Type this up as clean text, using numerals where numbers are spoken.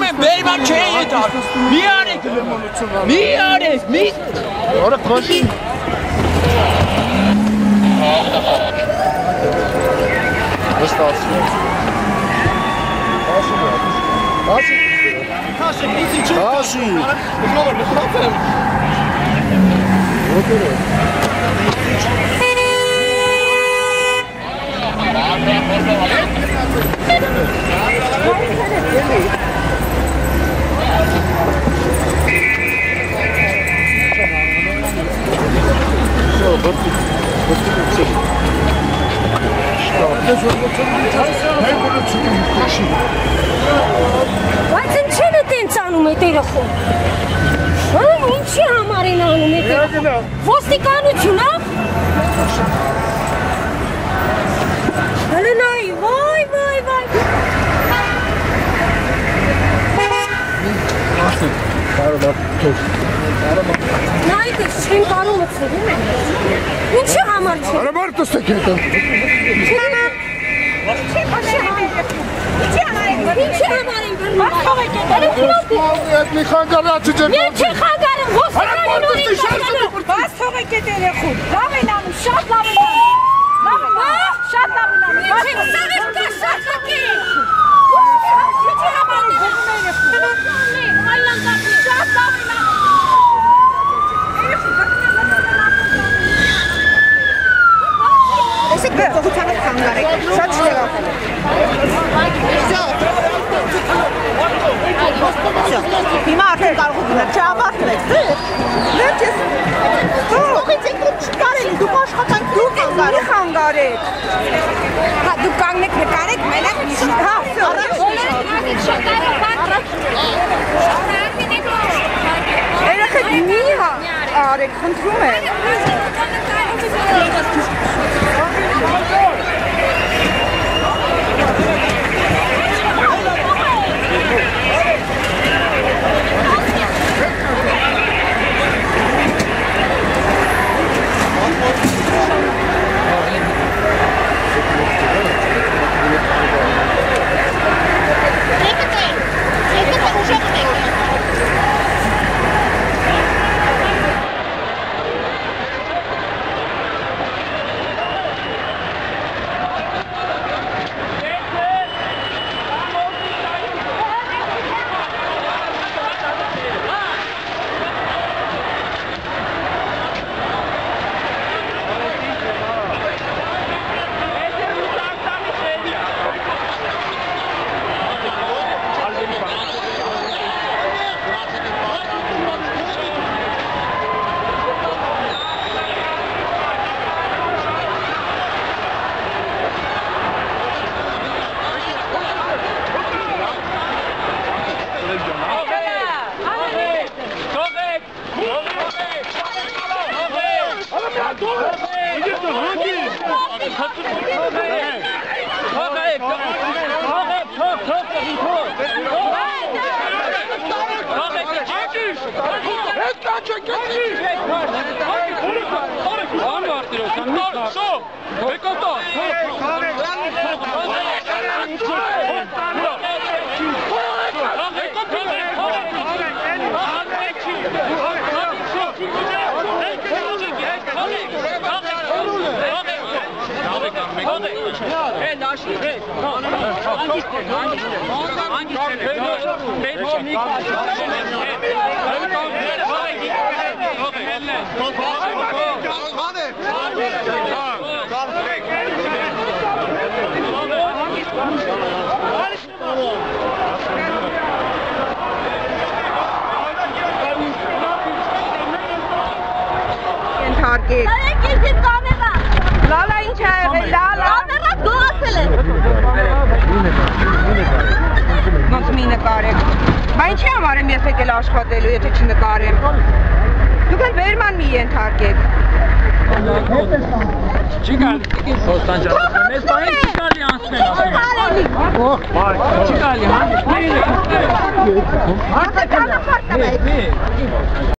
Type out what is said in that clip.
եմ, բերման չէի եթար, մի արեք, մի արեք, մի... Որը կոշի։ Վստացի։ Հաշի։ Բայց ինչի՞ն է տենց անում այդ երախոն։ Ինչի համար են անում այդ երախոն։ Ոստիկանություն, հա։ Հələ նայի, վայ։ Նայի դες չեն կարում ըծել, ինչի համար չէ։ Արա մարդս է կետը։ Ինչի համար են բրնում։ Մի խանգարացի ջեր։ Մի չի խանգարում, ոստիկանին ունի խանգարում։ Բաց թողեք այդ երեխուն, լավ են անում, շատ լավ են անում, շատ լավ են անում, Ինչի սաղից կա շատ լակի։ Ինչի համար են բրնում երեխուն։ Շատ լավ են անում։ Տեսեք կողությանը խանգարեք, շատ շտեղավ։ Հիմա արդեն կարող եք գնել, չավարտվեք, վերջ ես, կողից եք չկարելի, դուք աշխատանք դուք խանգարեք։ Հա, դուք կանգնեք նկարեք, մենակ երեխեք մի արեք, խնդրում եմ։ Լալա ինչ է եղել, լալա գողացել է ոնց մի նկարեք բա ինչի համար եմ ես եկել աշխատելու եթե չնկարեմ դուք էլ վերման մի ենթարկեք Չի գալի Խոստանջան մեզ բային չի գալի անցնել Չի գալի հանդիպ